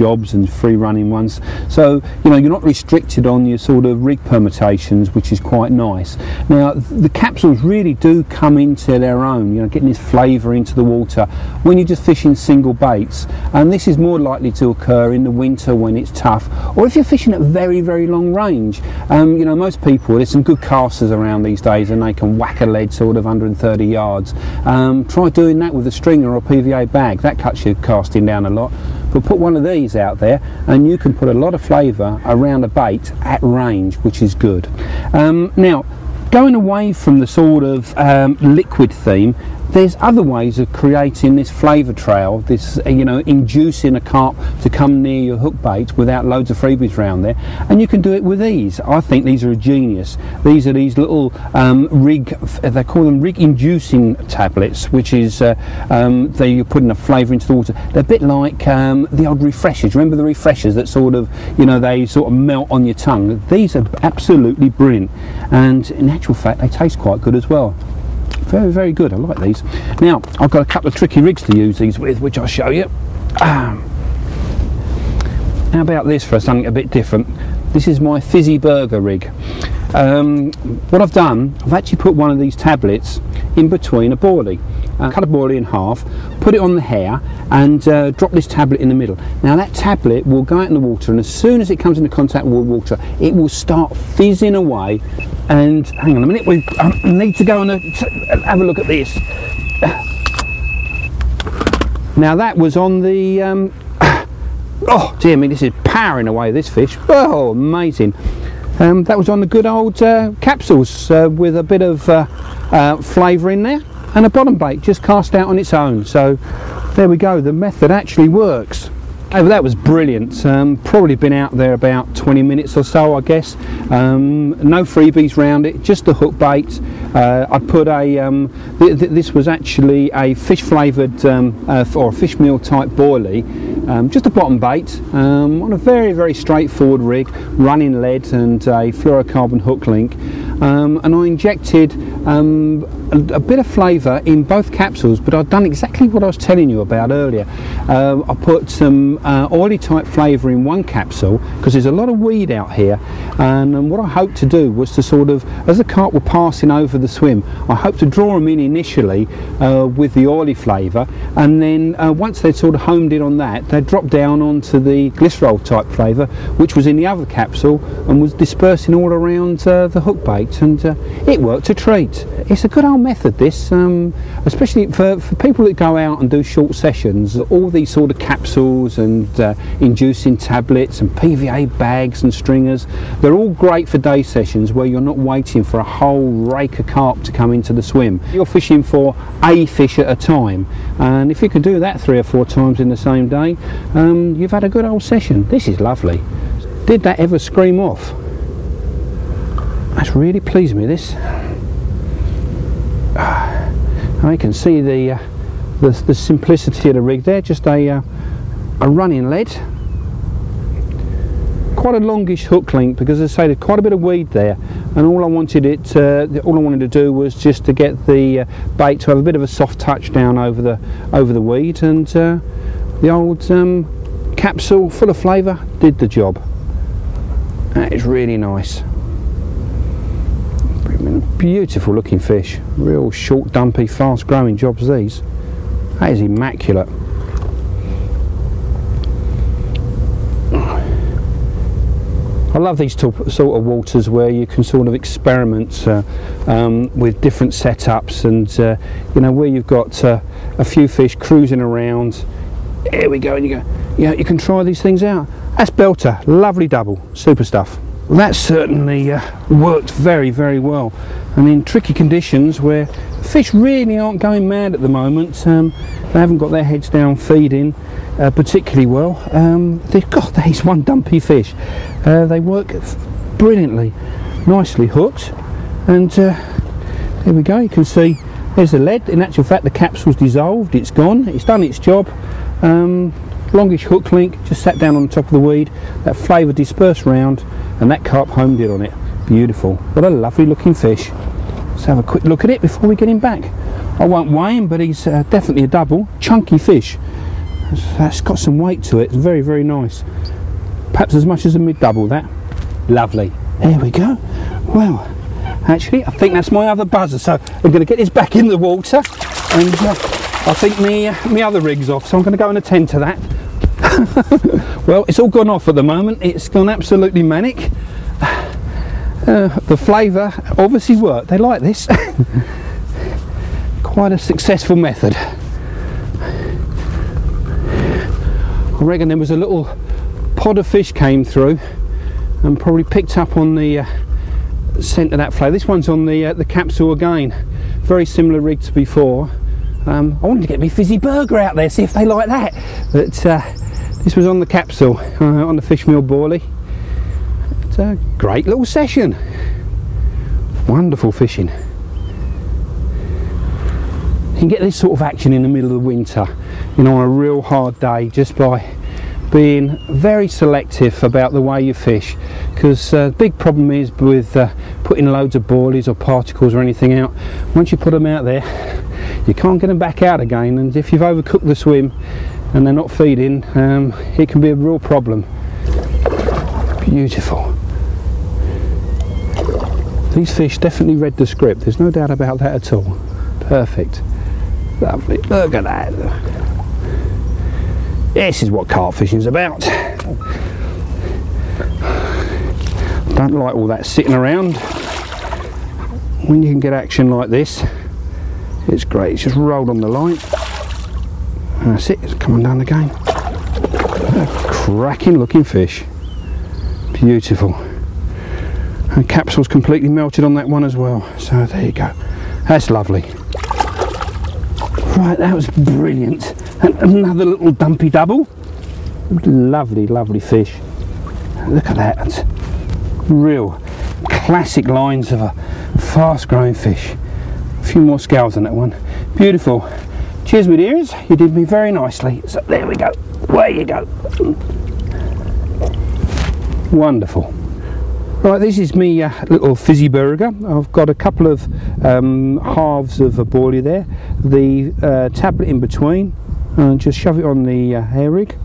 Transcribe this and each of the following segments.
jobs and free running ones. So you're not restricted on your sort of rig permutations, which is quite nice. Now the capsules really do come into their own, getting this flavour into the water when you're just fishing single baits, and this is more likely to occur in the winter when it's tough, or if you're fishing at very, very long range. Most people, there's some good casters around these days and they can whack a lead sort of 130 yards. Try doing that with a stringer or PVA bag. That cuts your casting down a lot. But put one of these out there and you can put a lot of flavour around a bait at range, which is good. Now, going away from the sort of liquid theme, there's other ways of creating this flavour trail, this inducing a carp to come near your hook bait without loads of freebies around there, and you can do it with these. I think these are a genius. These are these little they call them rig inducing tablets, which is you're putting a flavour into the water. They're a bit like the old refreshers. Remember the refreshers that sort of they sort of melt on your tongue? These are absolutely brilliant, and in actual fact they taste quite good as well. Very, very good. I like these. Now I've got a couple of tricky rigs to use these with, which I'll show you. How about this for something a bit different? This is my fizzy burger rig. What I've done, I've actually put one of these tablets in between a boilie. Cut a boilie in half, put it on the hair, and drop this tablet in the middle. Now that tablet will go out in the water, and as soon as it comes into contact with water, it will start fizzing away. And hang on a minute, we need to go and have a look at this. Now that was on the oh dear me, this is powering away this fish. Oh, amazing. That was on the good old capsules with a bit of flavour in there, and a bottom bait just cast out on its own. So there we go, the method actually works. Oh, that was brilliant. Probably been out there about 20 minutes or so, I guess. No freebies round it, just the hook bait. I put a this was actually a fish flavoured or a fish meal type boilie, just a bottom bait on a very, very straightforward rig, running lead and a fluorocarbon hook link, and I injected a bit of flavour in both capsules, but I've done exactly what I was telling you about earlier. I put some oily type flavour in one capsule because there's a lot of weed out here, and what I hoped to do was to sort of, as the carp were passing over the swim, I hoped to draw them in initially with the oily flavour, and then once they'd sort of homed in on that, they'd drop down onto the glycerol type flavour, which was in the other capsule and was dispersing all around the hook bait, and it worked a treat. It's a good old method, this, especially for people that go out and do short sessions. All these sort of capsules and inducing tablets and PVA bags and stringers, they're all great for day sessions where you're not waiting for a whole rake of carp to come into the swim. You're fishing for a fish at a time, and if you can do that 3 or 4 times in the same day, you've had a good old session. This is lovely. Did that ever scream off? That's really pleased me, this. I can see the simplicity of the rig there, just a running lead, quite a longish hook link, because as I say, there's quite a bit of weed there, and all I wanted to do was just to get the bait to have a bit of a soft touch down over the weed, and the old capsule full of flavour did the job. That is really nice. Beautiful looking fish, real short, dumpy, fast growing jobs these. That is immaculate. I love these sort of waters where you can sort of experiment with different setups, and where you've got a few fish cruising around. Here we go, and you go, yeah, you can try these things out. That's belter, lovely double, super stuff. That certainly worked very, very well, and in tricky conditions where fish really aren't going mad at the moment, they haven't got their heads down feeding particularly well. God, there's one dumpy fish. They work brilliantly, nicely hooked, and there we go. You can see there's the lead. In actual fact, the capsule's dissolved, it's gone, it's done its job. Longish hook link, just sat down on the top of the weed, that flavour dispersed round, and that carp homed in on it. Beautiful. What a lovely looking fish. Let's have a quick look at it before we get him back. I won't weigh him, but he's definitely a double. Chunky fish. That's got some weight to it. It's very, very nice. Perhaps as much as a mid-double, that. Lovely. There we go. Well, actually, I think that's my other buzzer, so I'm going to get this back in the water, and I think my other rig's off, so I'm going to go and attend to that. Well, it's all gone off at the moment. It's gone absolutely manic. The flavour obviously worked. They like this. Quite a successful method. I reckon there was a little pod of fish came through and probably picked up on the scent of that flavour. This one's on the capsule again. Very similar rig to before. I wanted to get me fizzy burger out there, see if they like that. But this was on the capsule, on the fish meal boilie. It's a great little session. Wonderful fishing. You can get this sort of action in the middle of the winter, you know, on a real hard day, just by being very selective about the way you fish, because the big problem is with putting loads of boilies or particles or anything out. Once you put them out there, you can't get them back out again, and if you've overcooked the swim and they're not feeding, it can be a real problem. Beautiful. These fish definitely read the script, there's no doubt about that at all. Perfect. Lovely. Look at that. This is what carp fishing's about. Don't like all that sitting around. When you can get action like this, it's great. It's just rolled on the line. And that's it. It's coming down again. A cracking looking fish. Beautiful. And capsule's completely melted on that one as well. So there you go. That's lovely. Right, that was brilliant. And another little dumpy double. Lovely, lovely fish. Look at that. That's real classic lines of a fast growing fish. A few more scales on that one. Beautiful. Cheers, my dears. You did me very nicely. So there we go. There you go. Wonderful. Right, this is me little fizzy burger. I've got a couple of halves of a boilie there. The tablet in between. Just shove it on the hair rig.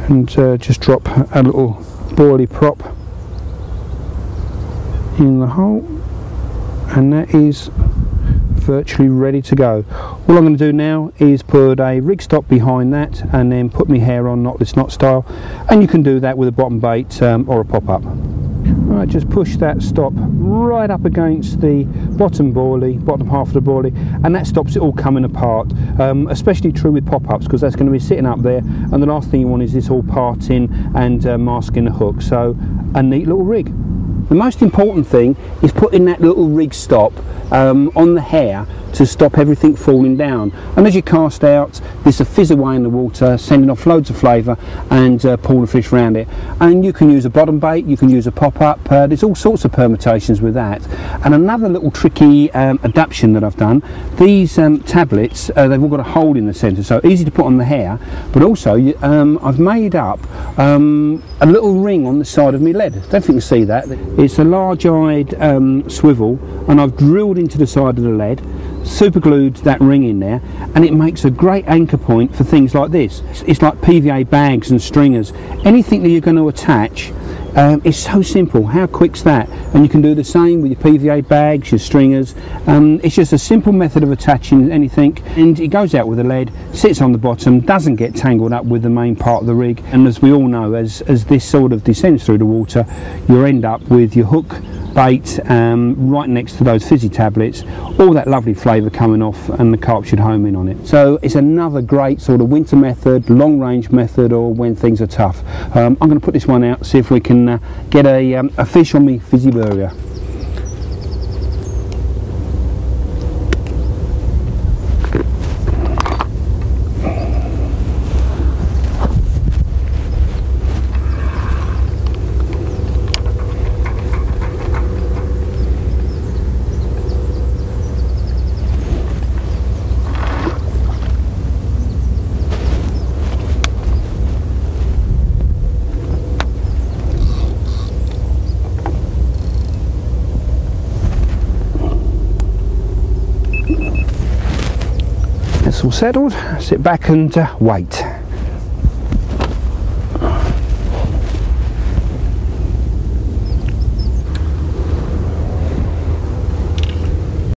And just drop a little boilie prop in the hole. And that is virtually ready to go. All I'm going to do now is put a rig stop behind that and then put my hair on knotless knot style, and you can do that with a bottom bait or a pop-up. Right, just push that stop right up against the bottom boilie, bottom half of the boilie, and that stops it all coming apart. Especially true with pop-ups, because that's going to be sitting up there, and the last thing you want is this all parting and masking the hook. So a neat little rig. The most important thing is putting that little rig stop on the hair to stop everything falling down, and as you cast out, this will fizz away in the water, sending off loads of flavour and pull the fish around it. And you can use a bottom bait, you can use a pop-up, there's all sorts of permutations with that. And another little tricky adaptation that I've done, these tablets, they've all got a hole in the centre, so easy to put on the hair, but also I've made up a little ring on the side of my lead. I don't think you can see that. It's a large-eyed swivel, and I've drilled into the side of the lead, super glued that ring in there, and it makes a great anchor point for things like this. It's like PVA bags and stringers, anything that you're going to attach. It's so simple. How quick's that? And you can do the same with your PVA bags, your stringers. It's just a simple method of attaching anything, and it goes out with the lead, sits on the bottom, doesn't get tangled up with the main part of the rig. And as we all know, as this sort of descends through the water, you'll end up with your hook bait right next to those fizzy tablets, all that lovely flavour coming off, and the carp should home in on it. So it's another great sort of winter method, long range method, or when things are tough. I'm going to put this one out, see if we can get a fish on me fizzy burger. That's all settled. Sit back and wait.